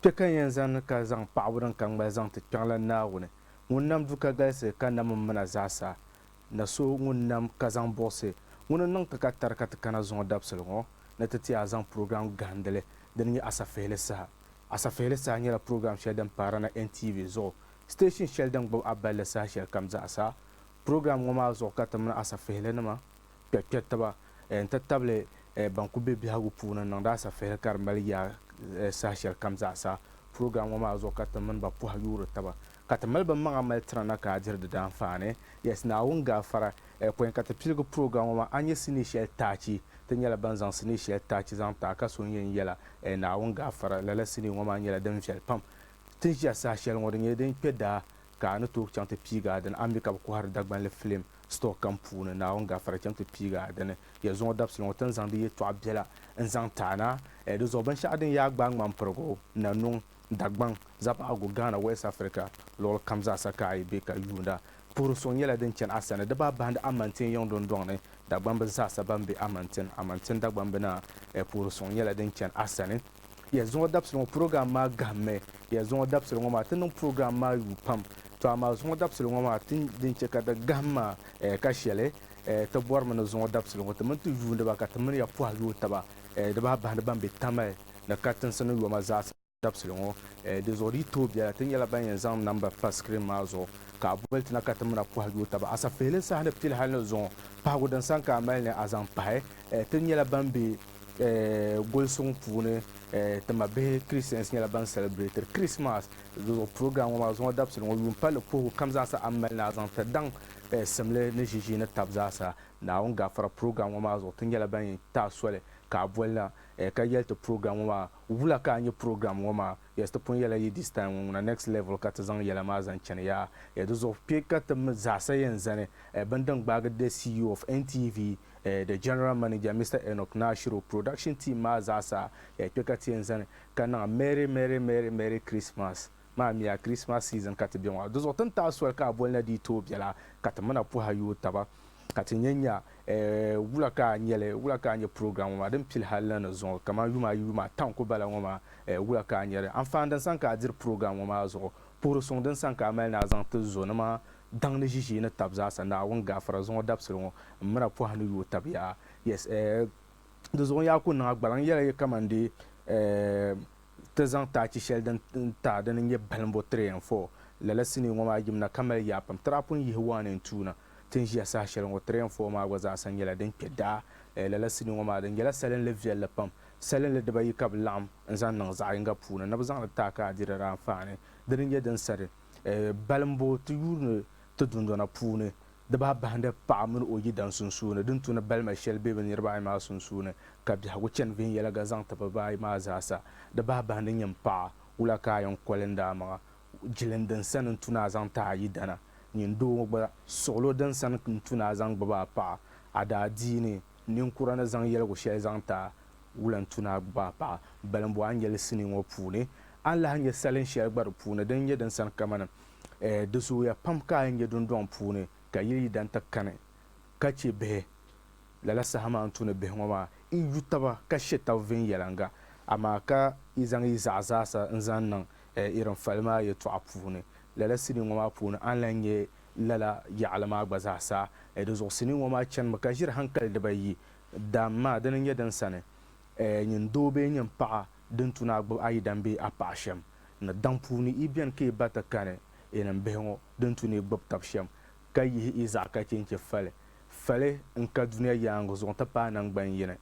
Pekan yanzan ka zang paɣaburin ka ŋmali zaŋ ti kpɛŋla Naawuni ŋun nam du ka galisi ka nam mmina zaasa na so ŋun nam ka zaŋ buɣusi ŋuni niŋ ti ka tari ka ti kana zuŋo dabisili ŋo ni ti ti a zaŋ program gahindili din nyɛ Asafihili Saha. Asafihili Saha nyɛla program shɛli din paari na NTV zuɣu station shɛli din gbubi aballi saha shɛli kam zaasa program ŋo maa zuɣu ka ti mini asafihili nima kpɛkpɛ tiba n ti tabili ban ku be biɛhagu puuni n niŋdi asafihili ka di mali yaa saha shɛli kam zaasa program ŋo maa zuɣu ka ti mini ba pɔha yuuri taba ka ti mali bi maŋa mali tira na ka a diri di daanfaani yes naawuni gaafara pɔin ka ti piligi program ŋo maa a nyɛ sinii shɛli taachi ti nyɛla ban zaŋ sinii shɛli taachi zaŋ taa ka so yɛn yɛla naawuni gaafara lala sinii ŋo maa nyɛla din viɛli pam tin ʒiya saha shɛli ŋo di nyɛla din kpɛ daa ka a ni tooi chaŋ ti piiga dini an mi ka bi kohari dagbanli filim store kam puuni naawuni gaafara chaŋ ti piiga dini ya zuŋo dabisili ŋo tin zaŋ di yɛltɔɣa biɛla n zaŋ taana di zuɣu binshaɣu din yaa gbaai ŋmanpirigu na nuŋ dagbaŋ zapaɣagu Ghana West Africa luɣuli kam zaasa ka a yi be ka yuunda puhuri suŋ nyɛla din chɛni a sani di baa bahandi amantin yiŋ dundɔŋ ni dagbambi zaasa ban be amantin dagbambi na puhuri suŋ nyɛla din chɛni a sani ya zuŋo dabisili ŋo program maa gahimmi ya zuŋo dabisili ŋo maa ti niŋ program maa yuu pam to amaa zuŋo dabisili ŋo maa din chɛ ka di gahim maa ka shɛli ti bɔrimi ni zuŋo dabisili ŋo ti mini ti yuundi ba ka ti mini ya pɔha yooi taba di baa bahandi ban be tamali ni katinsi ni yoma zaasa dabisili ŋo di zuɣu di tooi biɛla ti nyɛla ban yɛn zaŋ namba pa screen maa zuɣu ka a boli ti na ka ti mina pɔha yooi taba Asafihili Saha ni pili hali ni zuɣu pahagu din san ka a mali ni a zaŋ pahi ti nyɛla ban be gulsuŋ puuni ti ma bihi Christians nyɛla ban celebrate Christmas zuɣu program ŋo maa zuɣu dabisili ŋo yuun palli puhigu kam zaasa a mali ni a zaŋ ti daŋ simli ni ʒiʒii ni tabi zaasa naawuni gaafara program ŋo maa zuɣu ti nyɛla ban yɛn taa soli ka a boli na ka yɛli ti program ŋo maa wula ka a nyɛ program ŋo maa yes ti pun yɛla yi this time ŋo na next level ka ti zaŋ yɛla maa zaŋ chɛni yaa di zuɣu kpe ka ti mi zaasa yɛn zani bin din gbaagi the CEO of NTV the general manager Mr. Enoch Nashiro production team maa zaasa kpe ka ti yɛn zani ka niŋ merry Christmas maa miya Christmas season ka ti bɛ ŋo di zuɣu tin taa soli ka a boli na di tooi biɛla ka ti mina pɔha yooi taba ka ti nya wula ka a nyɛ program ŋo maa din pili hali ni zuɣu kamani yuma tan ku bala ŋo maa wula ka a nyɛli anfaani din san ka a diri program ŋo maa zuɣu puhuri suŋ din san ka a mali ni a zaŋ ti zo ni maa daŋ ni ʒiʒii ni tabi zaasa naawuni gaafara zuŋo dabisili ŋo n mina pɔha ni yooi tabi yaa yes di zuɣu yaa ku niŋa gbaliŋ yɛla kamandi ti zaŋ taachi shɛli din taa din nyɛ Balimbu 3 and 4 lala sinii ŋo maa yimna ka mali yaa pam ti daa pun yihi 1 and 2 na tin ʒiya saha shɛli ŋo 3 and 4 maa gba zaasa nyɛla din kpɛ daa lala sinii ŋo maa din nyɛla salinli viɛlli pam salinli dibayi ka bi laɣam n zaŋ niŋ zaɣ yinga puuni ni bi zaŋli taa ka a diri di anfaani dini nyɛ din sari Balimbu ti yuuni ti dundɔna puuni di baa bahandi paɣa mini o yidana sunsuuni din tuni balima shɛli bɛ bi niraba ayi maa sunsuuni ka biɛhagu chɛni viɛnyɛliga zaŋ ti bibaayi maa zaasa di baa bahandi nyini paɣa wula ka a yɛn kolinda a maŋa jilin din sani n tuna a zaŋ ti a yidana nyin doo ŋo gba suɣulo din sani n tuna a zaŋ gbubi a paɣa a daa diini ninkura ni zaŋ yɛligu shɛli zaŋ ta wula n tuna a gbubi a paɣa Balimbu a nyɛli sinii ŋo puuni an lahi nyɛ salin shɛli gba di puuni din nyɛ din sani kamani di zooya pam ka a nyɛ dundɔŋ puuni ka yili yidan ti kani ka chɛ bihi lala saha maa n tuni bihi ŋo maa n yu taba ka shɛ tabi viɛnyɛlinga amaa ka i zaŋ yi zaɣ zaasa n zaŋ niŋ irin fali maa yɛltɔɣa puuni lala sinii ŋo maa puuni an lan nyɛ lala yaɣali maa gba zaasa di zuɣu sinii ŋo maa chɛnimi ka ʒiri hankali dibayi daam maa dini nyɛ din sani nyin doo bee nyin paɣa din tuna a gbubi ayi dan bee a paɣa shɛm ni daŋ puuni i biɛni ka i ba ti kani nin bihi ŋo din tuni i gbubi tabi shɛm ka yihi i zaɣ ka chenche fali n ka duniya yaangi zuɣu ti paai nangbani yini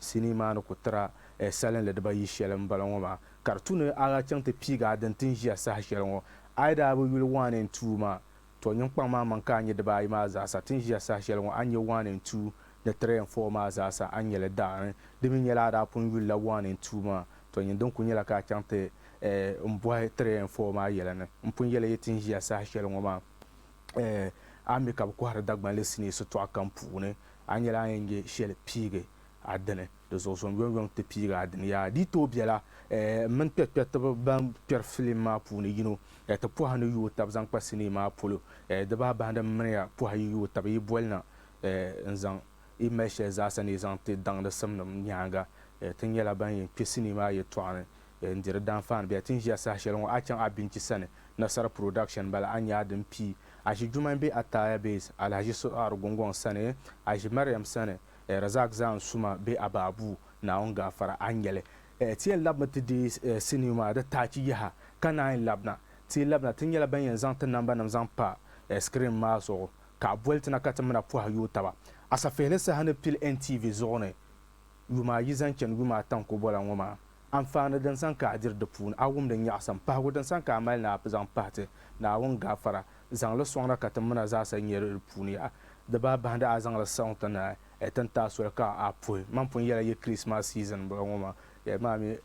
sinii maa ni ku tira salinli dibayi shɛli n bala ŋo maa ka di tuni a chaŋ ti piiga din tin ʒiya saha shɛli ŋo a yi daa bi yuli 1 and 2 maa to ninkpaŋ maa man ka a nyɛ dibaayi maa zaasa tin ʒiya saha shɛli ŋo a nyɛ 1 and 2 ni 3 and 4 maa zaasa a nyɛli daani di mi nyɛla a daa pun yulila 1 and 2 maa to nyin din ku nyɛla ka a chaŋ ti n bɔhi 3 and 4 maa yɛlini n pun yɛla yi tin ʒiya saha shɛli ŋo maa a mi ka bi kohari dagbanli sinii sitɔɣu kam puuni a nyɛla a yɛn nyɛ shɛli piigi a dini di zuɣu zɔn yɔn ti piigi a dini yaa di tooi biɛla min kpɛkpɛ ti ban kpɛri filim maa puuni yino ti pɔha ni yooi tabi zaŋ kpa sinii maa polo di baa bahandi miniya pɔha yi yooi tabi yi boli na n zaŋ i mali shɛli zaasa ni i zaŋ ti daŋdi simnim nyaanga ti nyɛla ban yɛn kpɛ sinii maa yɛltɔɣa ni ndira dan fan be tin ja sa shelon a chan abinci sane nasara production bala anya din pi a shi juman be ataya base alhaji su argungon sane a shi maryam sane razak zan suma be ababu na on gafara angele ti lab ti di cinema da ta ci yaha kana labna ti labna tin yala ban yan zan tan namba nam zan pa screen ma so ka boltina ka tamna pu ha yutaba Asafihili Saha pil NTV zone yuma yizan ken yuma tan ko bola ngoma amfana dan san ka adir da pun awum da nyasan pa go dan san ka mal na zan pate na won gafara zan lo songra ka tamna za san yer puniya da ba banda azan la son tan tan ta so ka apu man pun yala ye Christmas season bo ngoma ya mami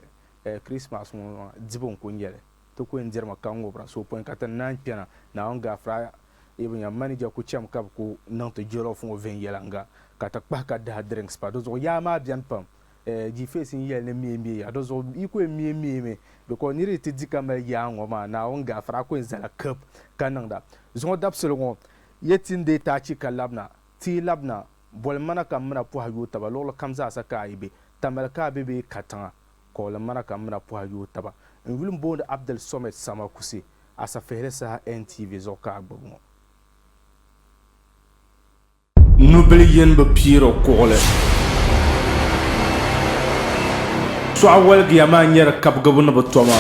Christmas mo dibon ko nyele to ko ndir ma kango bra so pon ka tan nan pena na on gafara ibn ya manager ku cham kab ku nan to jolo fo ven yelanga kata kpa ka da drinks pa do ya ma bian pam ji face yel ne mi ya do zo iko mi because ni rete dika ma ya ngoma na on ga fra ko zala cup kanan da zo dapsel ngo yetin de ta ci kalabna ti labna bol mana kam mana po hayu taba lo kam za sa ka ibe tamal ka bebe katanga ko la mana kam mana po hayu taba ngulum bonde Abdel Somet sama kusi Asafihili Saha NTV zo ka gbogbo nubili yin bi piiro kuɣuli sɔɣu walgiya maa nyɛri kabigibu ni bi toma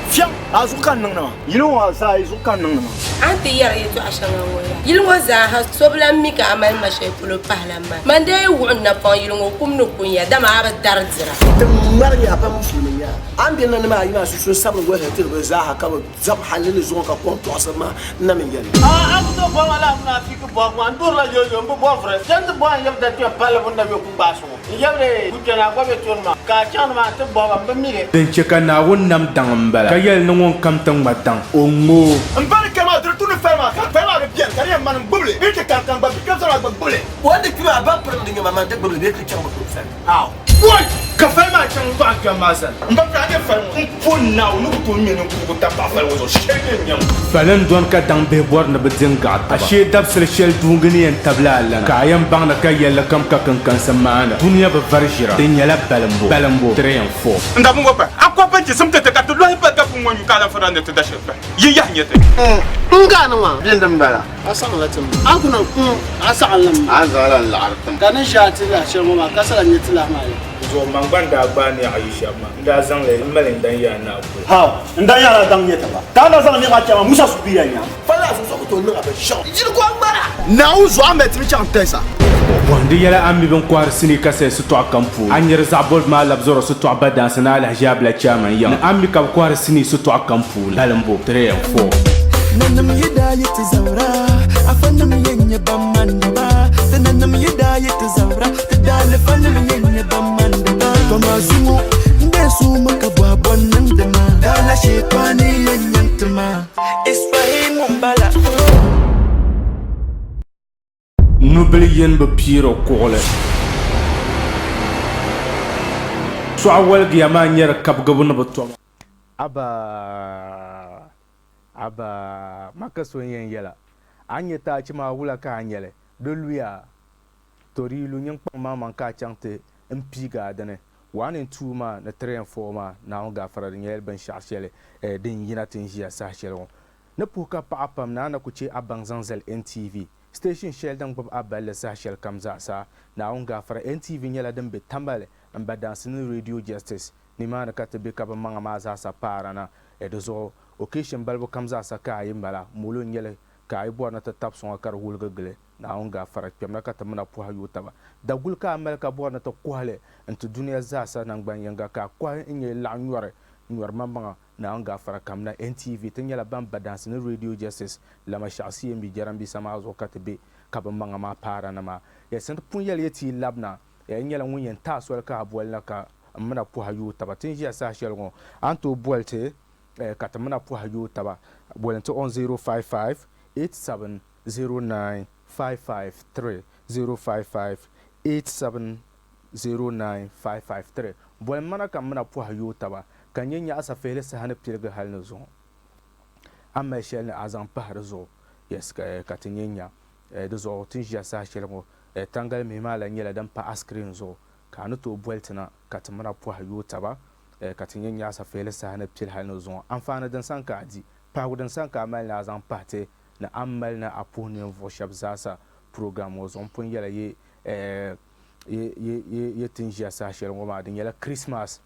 fiɛŋ a zuɣu ka niŋ nama yili ŋɔ zaa zuɣu ka niŋ nama an ti yɛri yɛltɔɣa shɛŋa ŋɔ ya yili ŋɔ zaaha so bi lan mi ka amali ma shɛli polo pahala ma man dee wuɣi napɔŋ yili ŋɔ kum ni kun ya dama a bi dari dira ti ŋmari nya pa musulmi nya an bɛ na nima ayi maa sunsun sabili wɛli tiri bi zaaha ka bi zabi halili zuɣu ka kom tɔɣisi ma na min yɛli an ku to bɔŋ ala mun afi ki bɔŋ ŋɔ an durila yoyo n bi bɔŋ fure jɛn ti bɔŋ yɛbi da tuya palli bunda bɛ ku gbaasi ŋɔ n yɛbili ku kpɛna a gba bɛ tuni ma ka chaŋ nima ti bɔŋ n bi miri din chɛ ka naawuni nam daŋ n bala ka yɛli ni ŋun kam ti ŋma daŋ o ŋmoo n bari kama diri tuni fɛma ka fɛma bi biɛni ka di yɛn mani gbubili bi ti kan kan gba bi kam sɔrɔ gba gbubili wani kima a ba piri di nyama man ti gbubili bi ti chaŋ ba gbubili fɛn aw boy ka fɛma chaŋ ba kpɛm maa sani n ba fɛ a ye fɛn n po naaw ni ku tun mini kuku ta ba fɛn wɔ shɛli ni nyɛm falin don ka daŋ bihi bɔri ni bi din gaɣa taba a shee dabsili shɛli duungi ni yɛn tabila alana ka a yɛn baŋ na ka yɛlli kam ka kankansi maana duniya bi vari ʒira di nyɛla balimbu 3 and 4 nda mungo pa akwa ti simte te ka to lohi pa ka pu ngonyu kala fara ne te da shefa yi ya nyete nga no wa bin dum bala asan latin an kuna asan lam azalan la'artam kanin shati la shirmo ma kasala nyeti la ma zo man gbanda gba ni Aisha ma nda zaŋ le malin dan ya na ku ha nda yara dan nyɛ taba ka da zaŋ ne ka chama musa su biya nya fala su so to niŋa bɛ shɔn yiri ko ŋmara na u zo an bɛ timi chaŋ tɛsa wanda yɛla an mi bin kɔhiri sini ka sɛ sitɔɣu kam puuni an yɛri zaɣ bɔlibu maa labi zɔrɔ sitɔɣu ba dansi ni alhaji abila chairman yaŋ ni an mi ka bi kɔhiri sini sitɔɣu kam puuni Balimbu 3 and 4 nanam yida yiti zawra afanam yenye bamandaba nanam yida yiti zawra tidale fanam yenye bamandaba kama zumu ndesu makabwa bonandama dala shepani yenyantama Isfahim mbala nubili yin bi piiri kuɣuli sɔɣu walgiya maa nyɛri kabigibu ni bi toma aba maka so yen yela anye ta chi ma wula ka anyele do luya tori lu nyin kpang ma man ka changte mp ga dane 1 and 2 ma na 3 and 4 ma na on ga fara nyel ben shashele din yina tin jia sa shele na puka pa pam na ku che abang zanzel NTV station shell dan gbab abale sa shel kamza sa na on ga fara NTV nyela dan be tambale an badansin radio justice ni ma na ka te be ka ba manga ma za sa para na edozo occasion balbo kamza sa ka yimbala mulo nyele ka ay borna ta tap son kar wulga gele na on ga fara kemna ka tamna pu ha yutaba da gulka amal ka borna ta kwale into duniya za sa nan gban yanga ka kwa inye la nyor mamba na on ga fara kamna NTV tin yala ban badansi ni radio justice la ma shakhsi mbi jarambi sama zo ka be ka ban manga ma para na ma ya sant pun yel yeti labna ya nyela ngunyen ta so ka bolna ka amna pu ha yutaba tin ya sa shelgo anto bolte katamana pu hayo taba bolento on 055 8709 553 055 8709 553 bol mana kamana pu hayo taba kanyenya Asafihili Saha pilga halno zo amma shel azan pahar zo yes ka tinyenya do zo tinja sa shelmo tangal mi mala nyela dan pa askrin zo ka no to boltina ka tamana po hayo taba ka tinyen ya Asafihili Saha na pil hal no zo amfana dan sanka di pa gudan sanka mal na zan pate na amal na apuni vo shab zasa program wo zo pon yala ye tinjia sa shel ngoma din yala Christmas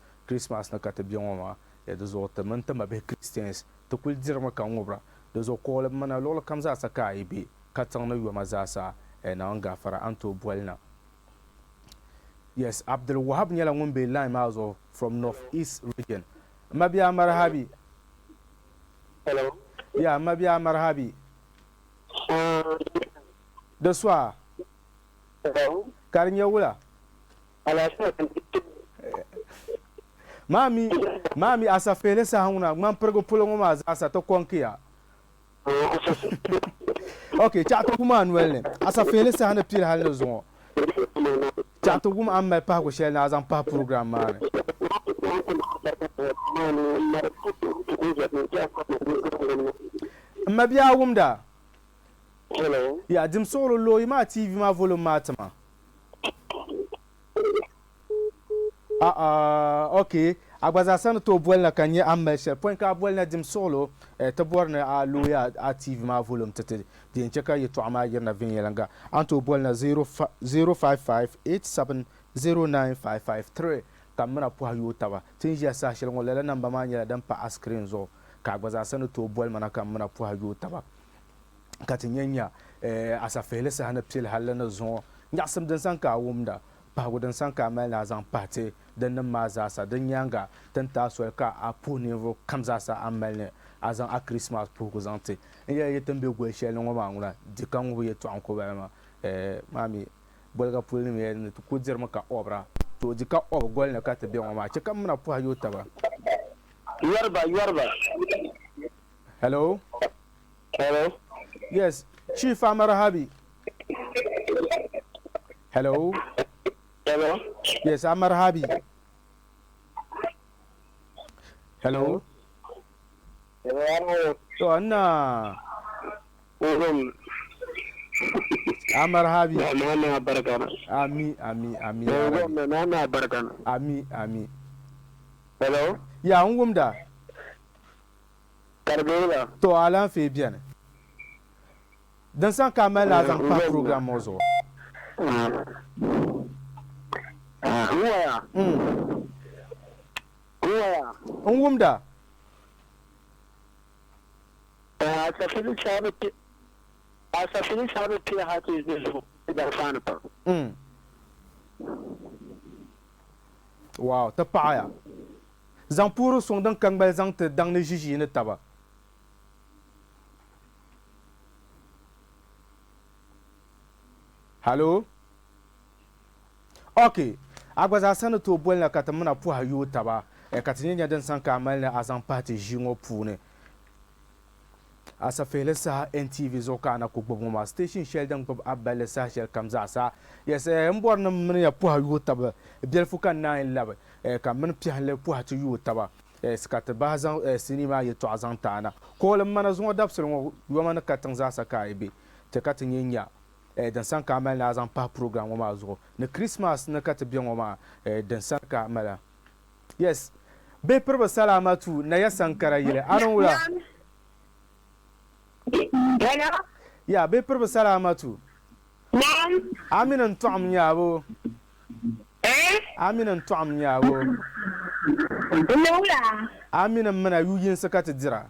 na ka te bion ngoma ya do zo te man tama be Christians to kul dirma ka ngobra do zo ko mana lol kam zasa ka ibe ka tang na yoma zasa na ngafara anto bolna. Yes, Abdul Wahab nyala ngumbe line mazo from Northeast region. Mabia marhabi. Hello. Yeah, mabia marhabi. De soir. Hello. Karinya wula. Mami Asafihili Saha huna man pergo pulo ngoma asa to konkia. Okay, chato kuma anwelne. Asafihili Saha na pil hal no zo. Chato kuma amma pa ko shel na zan pa program mane. Mabia wumda. Hello. Ya dim solo lo ma TV ma volume matama. Okay. Agbaza san to bolna kanye amma shel point ka bolna dim solo to borna a loya a TV ma volume tete din cheka yeto ama yerna vin yelanga anto bolna 0558709553 kamna po hayo tawa tinja sa shel ngol namba ma nyala dan pa screen zo ka agbaza san to bol mana kamna po hayo tawa katinyanya Asafihili Saha na pil halana zo nyasam dan san ka wumda pa gudan san ka mal na zan pate dan nan ma zasa dan yanga tan taso ka a puni vo kam zasa amal ne azan a Christmas pour zante ya yetan be go shel ngoma ngula di kan wo yeto an ko ba ma mami bolga pul ni me to ko jer maka obra to di ka ob gol ne ka te be ngoma ci kam na po hayo taba Yorba. Hello. Yes, Chief Amarahabi. Hello. Yes, Amarahabi. Hello. To anna. Amarahabi. Ami. Ami. Hello. Ya ngumda. Karbela. To alan fe bien. Dan san ka mal na zan pa program ozo. Ngumda. Asafihili Saha pia hatu izo da fana pa. Wow, ta paaya. Zan puru song dan kang bal zang te dang ne jiji ne taba. Hello. Okay. Agbaza sana to bolna katamuna pu hayo taba. Katinya dan san ka mal na azan party jingo pune. Asafihili Saha NTV zo kana ko gbogbo ma station shell dan gbogbo abale sa shell kamza sa. Yes, mbor na mun ya pu hayo taba. Biel fukan na lab. Ka mun Piehanli pu hatu yo taba. Skata bazan cinema yeto azan tana. Ko le mana zo dabsel ngo yo mana katanza sa ka ibe. Te katinya dan san ka mal na azan pa program ma zo. Ne Christmas na kata bion ma dan san ka mala. Yes. Be perba salamatu na ya sankara yile. Aron wula. Hello? Ya, be perba salamatu. Naam. Aminan tuam nyabo. Aminan tuam nyabo. Nula. Aminan mana yuyin sakata dira.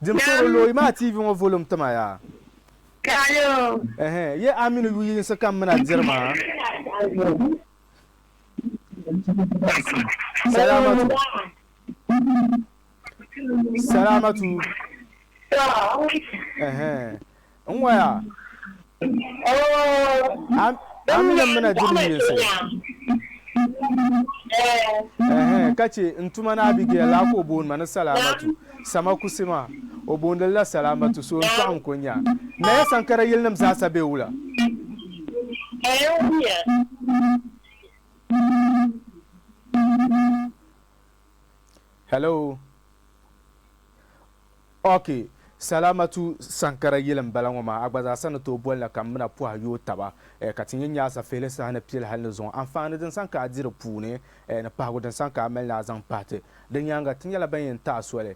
Dimsoro loy ma TV mo volume tama ya. Kalo. Ye aminu yuyin sakam mana dirma. Salamatu. Nwaya. Amina mana dirmi sai. Kace ntuma na Abigail la ko bon mana salamatu. Sama kusima obon la salamatu so ntam konya. Na ya sankara yilnam za sabe wula. Hello. Okay. salamatu sankara yilim balangoma agbaza sana to bolna kamna puha yo taba ka tinye nya Asafihili Saha na pil hal zon anfani den sanka adire pune na pago den sanka amel na zan pate den yanga tinya la bayin ta swale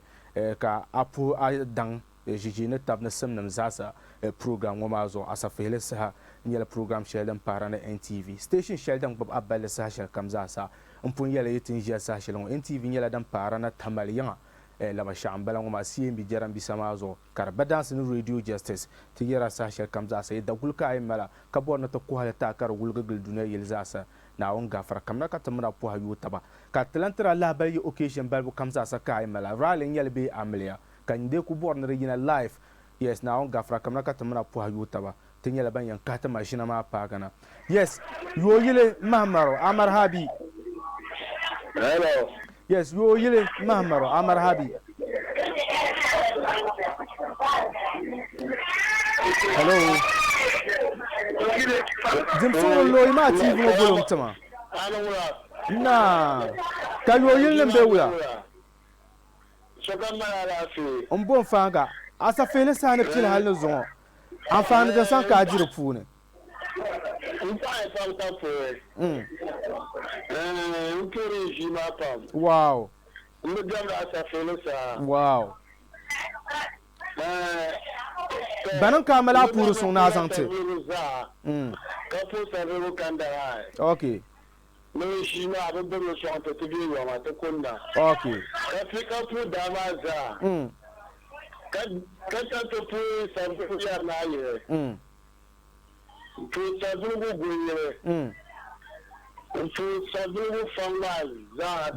ka apu adan jiji ne tab na semnam zasa program ngoma zo Asafihili Saha nyela program sheldon para na NTV station sheldon bob abale Saha shel kam zasa mpun yela yitin jia Saha shel NTV nyela dan para na tamaliya la ma sham bala ngoma CMB jaram bi samazo kar badans ni radio justice ti yera Saha shel kam zasa da gulka ay mala ka borna to ko halata kar gulga gul dunya yel zasa na on gafara kamna ka tamra po ha yutaba ka talantra Allah bal occasion bal kam zasa ka ay mala rally yel bi amlia kan de ku borna regina live yes na on gafara kamna ka tamra po ha yutaba tin yela ban yan ka ta machine ma pagana yes yo yele mahmaro amar habi hello yes yo yele mahmaro amar habi hello dimso lo ma TV mo bolom tama na ka yo yele mbe wula on bon fanga Asafihili Saha ne pil hal zo anfani da san ka ajire pune wow wow banan kamala puru sun na zante okay okay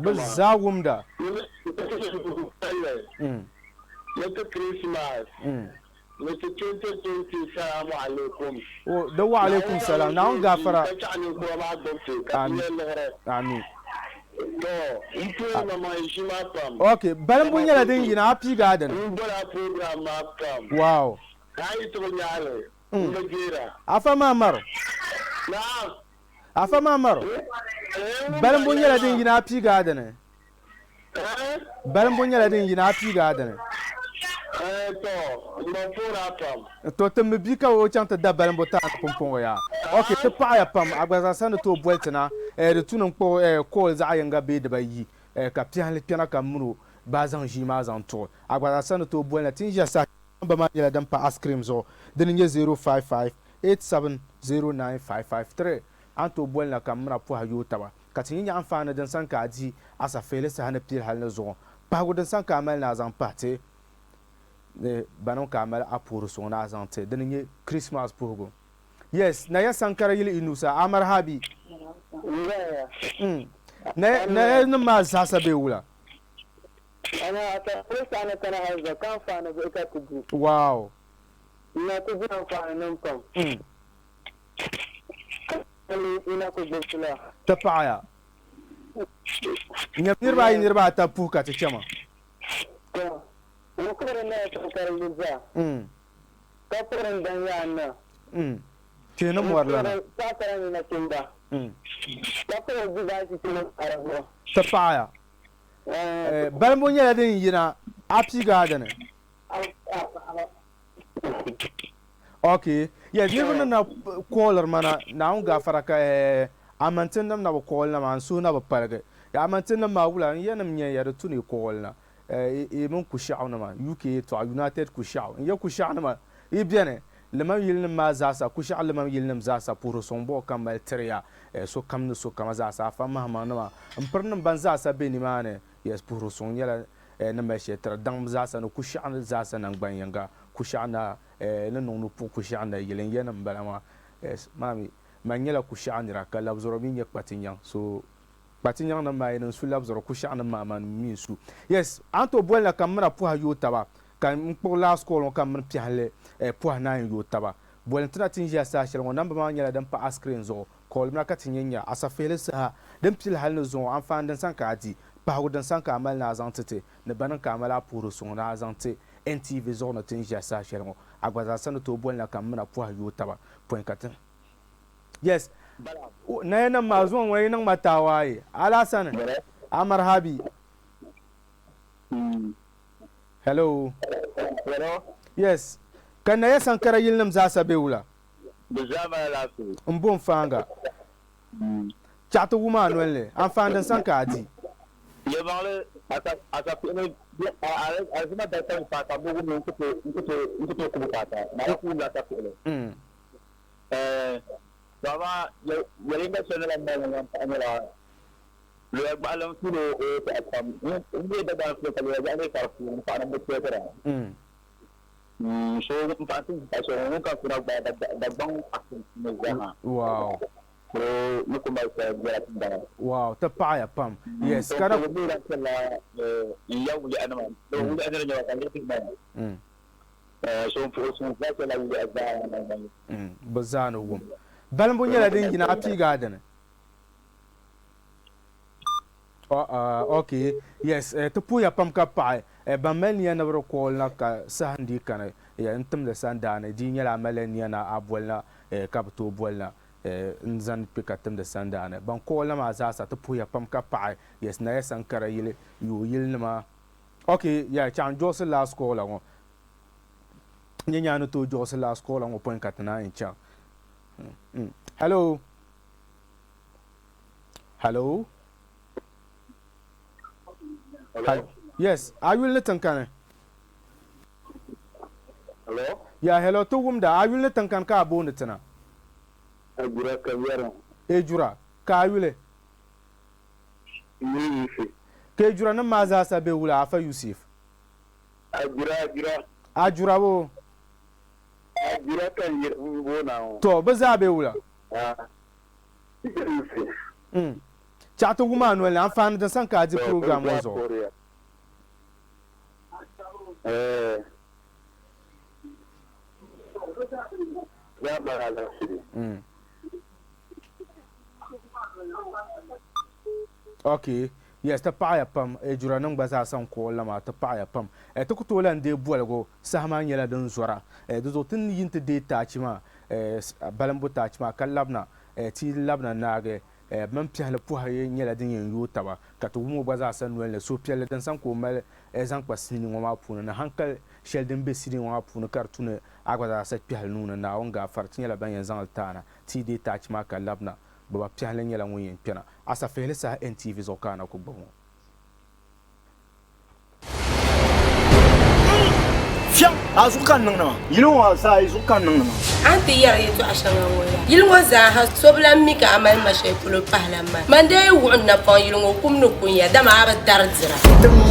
Bezawumda. Christmas. Mr. 2020, salam alaikum. Oh, the wa alaikum salam. Now gafara. Amin. Okay, Balimbu nyala den yina happy garden. Wow. Afa mamaro. Afa mamaro. Balimbu nyala den yina happy garden. Balimbu nyala den yina happy garden. To tembe bika o chanta da Balimbu ta pompon ya. Okay, te pa ya pam agbaza sanu to boeltena de tunan ko call za yanga be de bayi ka Piehanli piana kamuro bazan jima zan to agbaza sanu to boelna tinja sa ba ma yela dan pa ice cream zo den 055 8709553 anto boelna kamura po hayo taba ka tinya amfana dan san ka ji Asafihili Saha na pil hal na zo pa go dan san ka mal na zan pate de banon ka mal apuru so na zan te den Christmas pogo yes na ya sankara yili inusa amar habi na ma sasa be wula ana ta presa kana haza kan fa na be ka tugu wow ina ko gina fa nan pam ina ko gina ta paaya nirba ta puka ta chama ko ko na ta karaliza ka pran dan ya na tena morlana ta karani na kinda ta ko diga ci tena arabo ta paaya Balimbu nyala den yina happy garden okay yeah nirba na caller mana na un gafara ka amantin nam na ba call na man so na ba parga ya amantin nam ma wula yanam nya ya tu ne call na mun ku sha'u na ma UK to United ku sha'u ya ku sha'u na ma ibiane lema yilnim ma zasa ku sha'u lema yilnim zasa puro sombo kamal triya so kamnu so kama zasa fa mahma na ma amparnam ban zasa be ni mane yes puro son yala na ma shetra dang zasa no ku sha'u zasa nan ban yanga ku sha'u na na nonu pu ku sha'u na yilin yanam balama yes mami manyela ku sha'u ni raka labzoro min yak patinyan so patinyan na ma yin su labzoro ku sha'u na ma man min su yes anto bola kamra pu hayo taba kan mpo last call kan man Piehanli pu na yo taba bola tana tinja sa shel namba ma nyela dan pa askrin zo call na ka tinyanya Asafihili Saha dan pil hal zo an fa dan san ka adi pa dan san ka amal na zantete ne banan ka amala puru so na zante NTV zo na tinja sa shel ngo agbaza san to bola kan man pu hayo taba point katin yes na yana mazuwan wani nan matawaye alasan amar habi hello yes kana ya sankara yilnam za sabewula Bizama la su. mbon fanga chato wuma nole an fanda sankadi Ye bangle Asafihili Saha da tan fata bugu mun kuto ku fata na ku la Asafihili baba yaringa sonala mala amala lo balam tulo o ta tam ni da da ko kala ya ne ka ku fa nan ko tera so mpatin ta so no ka ku da bang akin ne jama wow ni ko mai ta ya ta wow ta pa ya pam yes kana ni la kala ya wuli anama do wuli anama ya kan ni ba so so fa ta la wuli azana bazano wum Balimbu nyala din gina api garden. Okay, yes, to puya pam ka pa ba mel na bro ko na ka sahandi kana ya intum da sandana di nyala melen na abwalna ka to bolna nzan pikatum da sandana ban ko la ma za sa to puya pam ka pa yes na yasan kara yile yu yilnama. Okay, yeah, chan josse last call la ngo nyanya no to josse last call la ngo point katana in chan. Hello. Hello. Hello. Yes. Are you listening, Kane? Hello. Yeah. Hello. To whom da? Are you listening, Kane? Ka abone tena. Ajura kawera. Ejura. Ka yule. Yusuf. Ke jura na maza sabe wula afa Yusuf. Ajura wo. Ajura kan wo na. To baza be wula. Chato wuma no le afan da san ka di program wazo. Ya barala. Okay. Yes, ta pa ya pam e jura nan gbaza san ko lama ta pa ya pam e to ko lan de bolgo sahma nyela dan zora e do tin yinte de ta chima Balimbu ta chima kalabna ti labna nage man piale puha ye nyela din yen yota ba ka to mo gbaza san wele so piale dan san ko mal zan kwasini ngoma puna na hankal sheldin be sidin ngoma puna kartune agbaza sa piale nuna na wonga fartin yela ban yan zan altana ti de ta chima kalabna baba Piehanli nyala ngoyen pena Asafihili Saha NTV zokana ko bongo fiang azukan nang na yilo wa sa azukan nang na anti yara yetu ashanga ngoya yilngo zaha sobla mika amal mashay pulo pahlama mande wu'na pon yilngo kumnu kunya dama aba darzira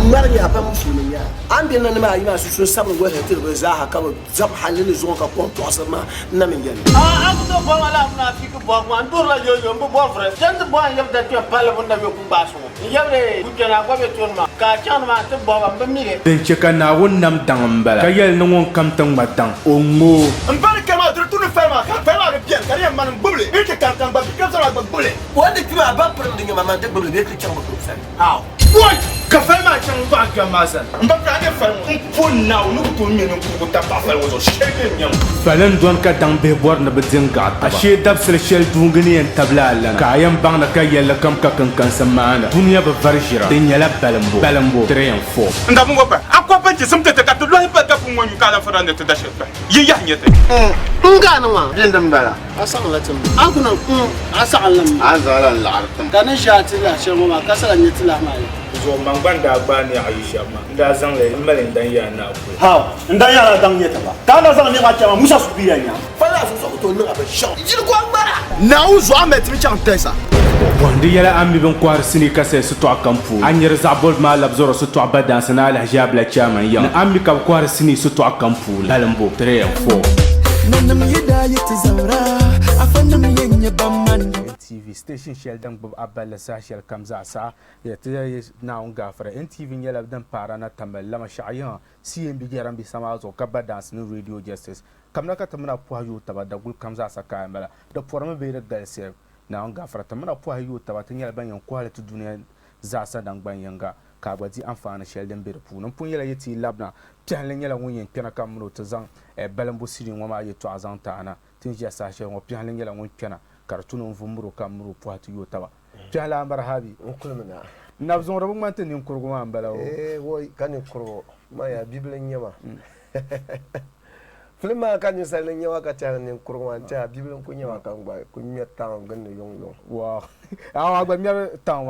mar ya pa musulmiya an bi nan ma yi ma su sabon go hetir go zaha ka zab halil zo ka kon to asama na min yan aku to bo wala na fi ko bo man dur la yo mbo bo frère jant bo yeb da tu pala bunda be ku baso yebre ku jena go be tonma ka chan ma to bo ba mire den cheka na wonnam dangambala ka yel no won kam tan batang o ngo mbal kama dur tu ne ferma ka ferma de bien kariya man bubli bi ke kan ba bi ka sala ba bubli wanda tu ba pren de mama de bubli be ke chan ba ku san aw boy ka ferma chan ba ka masan mba pra de ferma pour na nu to mi no ku ta pa fer wozo shege nyam falan don ka dang be bor na bedin ga ta she dab sel shel dungani en tablala ka yam bang na ka yel kam ka kan samana dunya ba varjira den yala Balimbu 3 and 4 nda mungo pa akwa pa je sumte ka to lo pa ka pu ngonu kala fara ne to da shefa ye ya nyete ngana ma dindam bala asan latin akuna asalam azalan la'artam kana shati la shemo ma kasala nyeti la ma zo mangbanda gbani Aisha ma nda zang le malen dan ya na ku ha nda ya dan yeta ba ta na zan ne ka chama musa su biya nya fala su so to ne ba shan jil ko ambara na uzu amet mi chan tesa bondi yala ammi ben kwar sini kase su to akampu anyer zabol ma labzoro su to abadan sana al hijab la chama ya ammi ka kwar sini su to akampu Balimbu 3 and 4 nanam hidayat zawra afanam yenya bamanda NTV station shell dan bob abala sa shell kamza sa ya taya na on gafara NTV nyala dan para na tamal lama sha'yan CMB garan bi sama zo kabba dance ni radio justice kamna ka tamna po hayu tabada gul kamza sa kamala da forma be da galse na on gafara tamna po hayu tabata nyala ban yan quality duniya za sa dan ban yanga ka gwaji amfana shell dan be da pu non pun yala yeti labna Piehanli nyala wonyen pena kamno to zan Balimbu siri ngoma yeto azanta ana tinja sa shell ngo Piehanli nyala won pena kartuno vumuro kamuro poati yotaba Piehanli ambar habi okulmana nabzon rabu mante nim kurgo ambala woy kanin kurgo ma ya bible nyama Flima kan you selling your Katan in Kurwan, Bible Kunya Kangba, Kunya Town, Gun Young. Wow. Our town,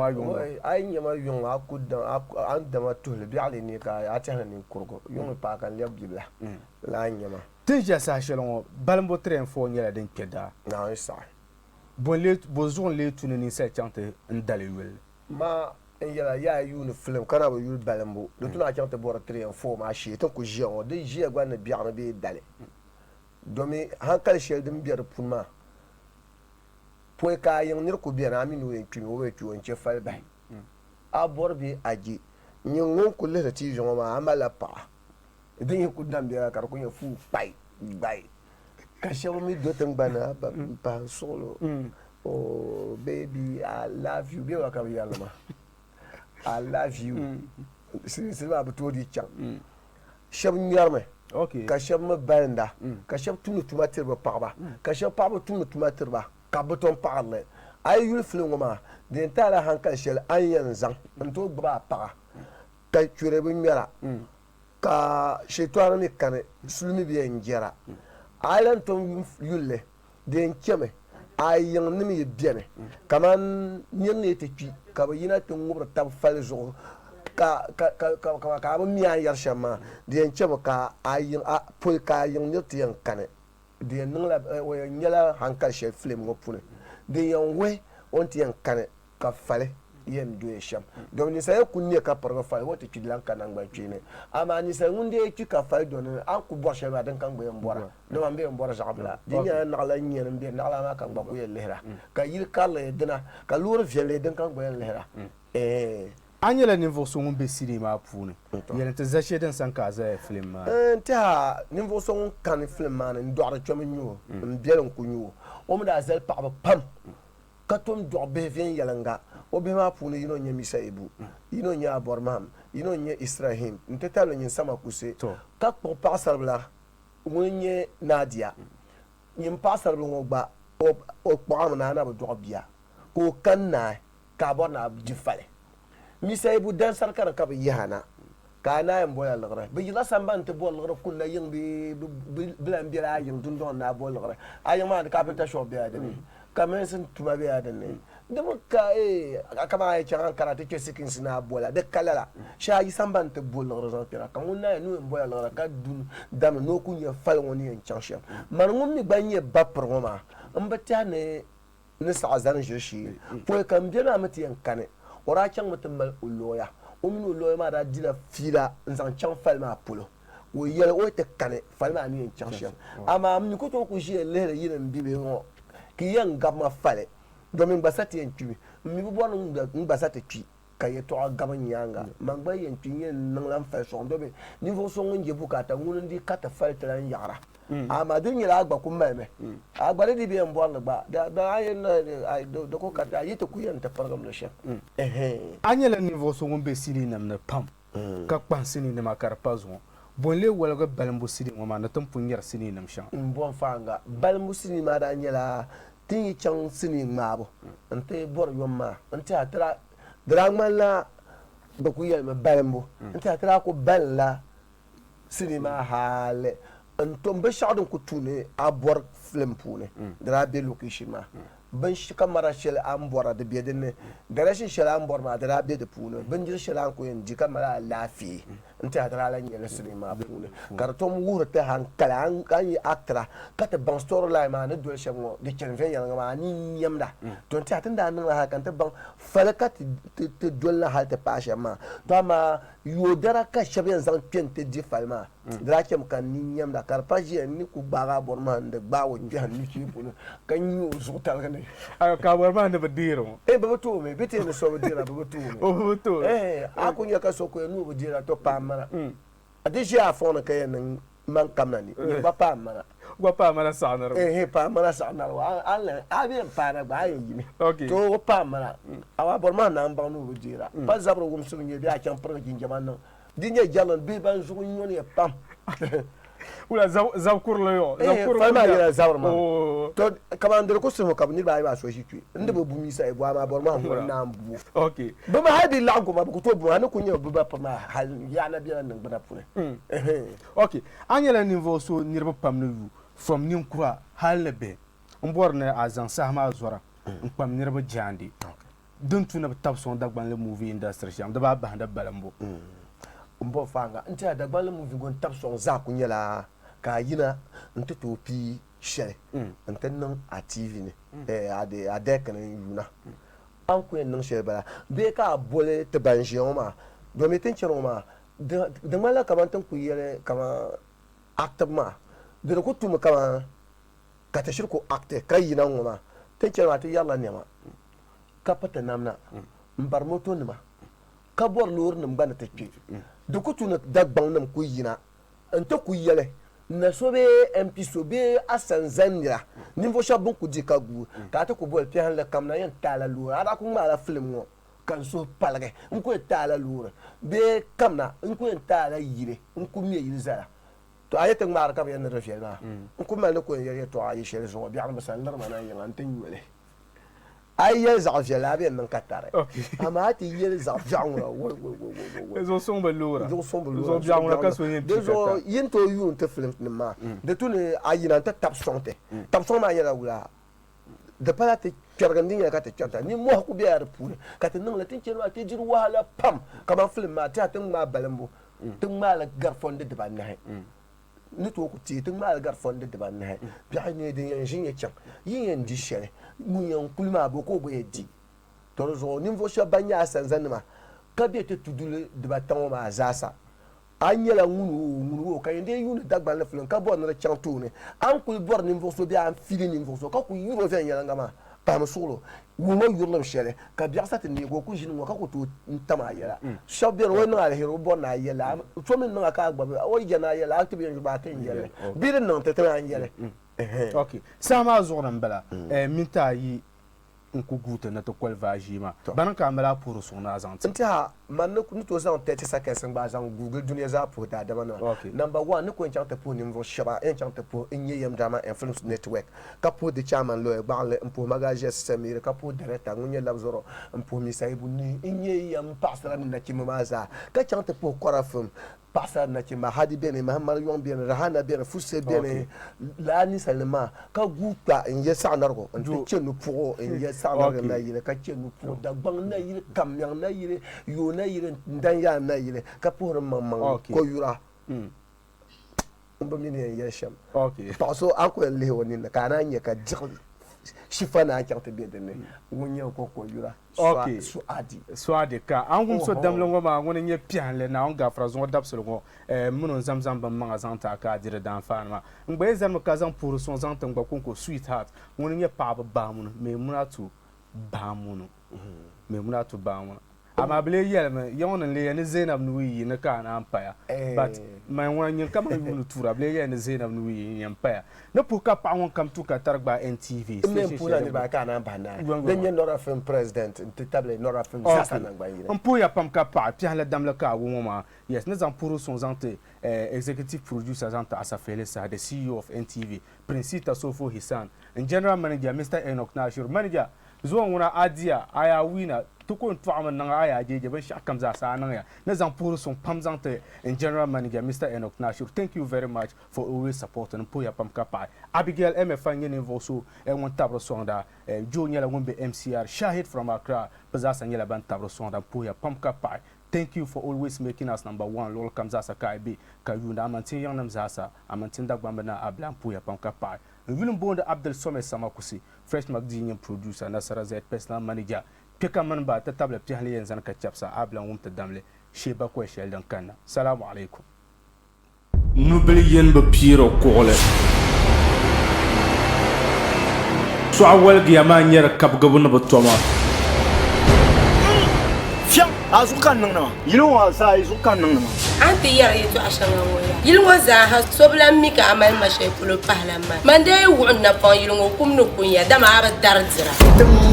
I never young, I could under to the Bialy Nika, I tell him in Kurgo, young park and Yabula. Line Yama. Teja Sashalon, Balimbu 3 and 4 years in Keda. Now I saw. Bozon late to the set chante and Dali will. Ma. Ya you film kana ba yul Balimbu do tuna chante bora 3 and 4 ma shi to ko jion de jia gwa na biar na be dale domi hankal shel dim biar punma poe ka yin nir ko biar aminu en tuni o we tuon che fal bay a bor bi aji nyon ko le ti jon ma amala pa din ko dam biar kar ko fu bay ka shawo mi do tan bana ba solo oh baby I love you be wa ka yalla ma I love you. C'est pas pour dire tiens. Chef nyarme. OK. Ka chef me banda. Ka chef tout le matir ba parba. Ka chef parba tout le matir ba. Ka beton parle. Ay yul flingoma. Den tala hankal shel ayan zang. Nto ba para. Ka ture bu nyara. Ka chetwara ni kane. Sulmi bi njera. Alan tom yulle. Den cheme. Ayan nimi biene. Kaman nyenne te tui. Ka yina to ngobra tab fal zo ka ba miya yar shama de chebo ka ayin a pol ka yin ne tiyan kane de ningla we nyala hankal she film ngopune de yan we on tiyan kane ka fale yen do sham donc ni say kunni ka parga fale wote ci lan kanang ba cine ama ni say ngunde ci ka fale don an ku bo shema dan kan be mbora do ambe mbora zabla di nya na la nyen be na la ma kan ba ku ye lehra ka yir kala dina ka lur vele dan kan be lehra Anyela niveau son be cinéma pour il y a des achètes sans casa film ta niveau son kan film man ndore chomi nyu mbielen ku nyu o mu da zel pa pam ka tom do be vien yalanga o be ma pour yino nya misa ebu yino nya bormam yino nya israhim ntetalo nya sama kuse ka ko pasar bla wonye nadia nyim pasar bla ngba o kwa na na do bia ko kanna ka bona jifale misa ebu dan sarkar ka bi yana kana en boya lagra bi la samban te bol lagra kunna yin bi bilan bira yin dun don na bol lagra ayan ma ka peta shop bi adani kamen sin tuba bi adani dama ka akama ay chan karate ke sikin sina bola de kalala sha yi samban te bol lagra zan pira kan wonna nu en boya lagra ka dun dam no kunya fal woni en chan sham man ngum ni banye bapro ngoma mbata ne sa zan jeshi po kam bina mati en kane ora chang mutumal uloya ominu uloya ma da dila fila nzan chang falma apolo wo yele o te kane falma ni en chang sham ama amni ko to ku je lele yin bibe ngo ki yan gamma fale do min basati en tubi mi bu bonu basati tu ka ye to gaban yanga mangba yen tu yen nan lan fa so do be ni fo so nge bukata ngun ndi kata fal tan yara ama dun yela agba ku meme agba di be en bon ba da ayen do ko kata yete ku yen ta program le chef Anyela niveau son be cinéma na pam ka pan cinéma makar pazon bonle wala go Balimbu cinéma ma na tam punyar cinéma shan bon fanga Balimbu cinéma da nyela tin chang cinéma bo ante bor yomma ante atra dragmala do ku yel me Balimbu ante atra ko balla cinéma hale antom be shadon ku tune abor film pune dra be location ma ban shi kamara shel an bora da biye dinne da rashin shel an bor ma da biye da pune ban jir shel an ko yin ji kamara lafi nta da la nyele sinima pune kartom wurta hankala an yi aktra kata ban story line ma ne dole shemo de chen yan ma ni yamda don ta tunda nan ha kan ta ban falaka te dole hal ta pasha ma to ma yodara ka shaben zan pente di falma dra kem kan ni yamda karpaji ni ku baga bor ma de bawo ngi han ni ci pune kan yu zo tal kan ka bor ma de badiro baba to me bete ne so dira baba to me o to akunya ka so ko no dira to pamara adija afona kay nan man kamnani ba pamara sanar pamara sanar wa alla abi para ba yi okay to pamara awa bor ma nan ba no dira pa zabro gum so ngi bi a cham pro jinjaman no dinye jalan bi ban so nyoni pam Wala zab kurlo yo. Falma yela zawr ma. To kamandor ko sumo kabni ba ba so shi inde bo bumi sai bo ma bor ma ngor na mbu. Okay. Ba ma hadi la ko ma ko to bo hanu kunye bo ba pa ma hal ya na biya nan bada pune. Okay. Anyela niveau so nirba pamnu from nim kura halbe. Mborne azan sahma zora. Mpam nirba jandi. Dun tuna tab son dagban le movie industry sham da ba handa balambo. Mbo fanga ntia dagban le movie gon tab son za kunyela ka yina ntutu pi shere ntennan a TV ne ade kan yuna an ku nan shere bala be ka bole te banjion ma do me tenchero ma de mala kaman tan ku yele kama acte ma de ko tuma kama ka ta shirko acte kai yina ngoma tenchero ati yalla ne ma ka pata namna mbar moto ne ma ka bor lor nim bana te ci de ko tuna dagban nam ku yina anta ku yele na sobe MP sobe asan zanira nimvo shabun ku dikagu ka ta ku bol Piehanli kam na yan tala lura ada ku mala film ngo kan so palge nko tala lura be kam na nko tala yire nko mi yire zara to ayete mar kam yan refiel na nko mal ko yere to ayi shere so bi an basal nar mana yan antin wele aye zafia la bien nan katare ama ti yele zafia ngora wo zo sombe lura zo sombe lura zo bien on ka so yin zo yento yu te film ma de tune ayina ta tap sonte tap son ma yela wula de pala te kergandin ya ka te chanta ni mo ku biya repure ka te nan la tin chero te jiru wala pam kama film ma ta tin ma balambo tin ma la garfonde de ban nahe ni to ku ti tin ma la garfonde de ban nahe biya ne de yan jin ya chan yin di shere munyan kulma bo ko bo edi to zo ni vo sha banya sanzanima ka bi te tudule de baton ma zasa anyela ngunu ka yende yunu dagban le flon ka bo na chantou ne an kul bor ni vo so bi an fili ni vo so ka ku yuro fen yela ngama pa ma solo wo mo yurlo shere ka bi asate ni go ku jinu ka ko to ntama yela sha bi ro na hero bo na yela so min na ka agba o je na yela akti bi ba ten yela bi ren non te tan yela Okay. Sama zoran bala minta yi nku guta na to kwalvaji ma banan ka mala pour son azant ntia man no to za 30 seconds ba za Google dunia za pour da dama na number 1 ne ko enchante pour nimvo shaba enchante pour enye yam dama influence network ka pour de chairman lo ba le pour magaje système ka pour directeur ngunye labzoro pour mi saibu ni enye yam pasra na chimama za ka chante pour korafum pasar na chima hadi bene mahamar yon bene rahana bene fusse bene la ni salma ka gupa enye sa nargo chenu pour enye sa nargo na yire ka chenu pour da bang na yire kamyang na yire yo na yire ndanya na yire ka pour mamang ko yura umba mini enye sham paso akwe leoni na kana nya ka jikl shifana chante bedene ngunya ko yura Swadi ka angum so damlongo ma ngone nye Piehanli na onga frazon dabsolongo munon zamzam ban manga zanta ka dire dan fanma ngbe zam ka zam pour son zanta ngba konko sweetheart ngone nye pa ba mun me munatu ba mun me munatu ba mun ama ble yelme yon le ne Zainab nuyi ne ka na empire but my one yin kama yunu tura ble yen Zainab nuyi empire ne pour ka pa won kam tu ka targba NTV ne pour ne ba ka na bana den yen Nora film president te table Nora film sasa na gba yire on pour ya pam ka pa Piehanli dam le ka wo ma yes ne zan pour son zante executive producer zante Asafihili Saha the CEO of NTV Princita Sofo Hisan and general manager Mr. Acknowledgements manager zo wona adia aya wina tukun tuama nanga aya jeje ban shakam za sa nanga na zan pour son pamzante and general manager Mr. Acknowledgements thank you very much for always supporting Puya Pam Kapa Abigail MF ngene voso e won tabro sonda jo nyala won be MCR Shahid from Accra bazasa nyala ban tabro sonda Puya Pam Kapa thank you for always making us number 1 lol kamza sa kaibe kayunda amantin yang nam zasa amantin dagbamba na ablan Puya Pam Kapa William Bonda Abdel Some Samakusi fresh magazine producer Nasara Z personal manager pika man ba ta table Piehanli yanzan ka chapsa ablan wumta damle sheba ko shel dan kanna assalamu alaikum nubli yen ba piro kole so awal giyama nyar kab gabun ba toma fiam azukan nang yilo wa sa azukan nang anti yar yitu ashanga ngoya yilwo za ha sobla mika amal mashay pulo pahlama mande wonna pon yilwo kumno kunya dama aba darzira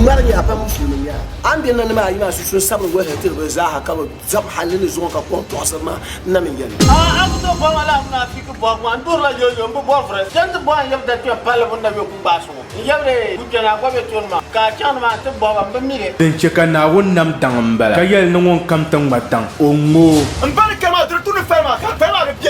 marnya pa musulmiya an bi nan ma yima su sabu wa hatir ba za ha ka zab halin zuwa ka kon to asma na min gani a abdo ba wala na fi bo wan dur la yo yo bo frère jant bo yeb da tu pala bunda yo ku baso yebre ku jana ko be ton ma ka chan ma te bo ba mire den cheka na wonnam dang mbala ka yel no ngon kam tang matang o ngo mbal kama de tu ne fais ma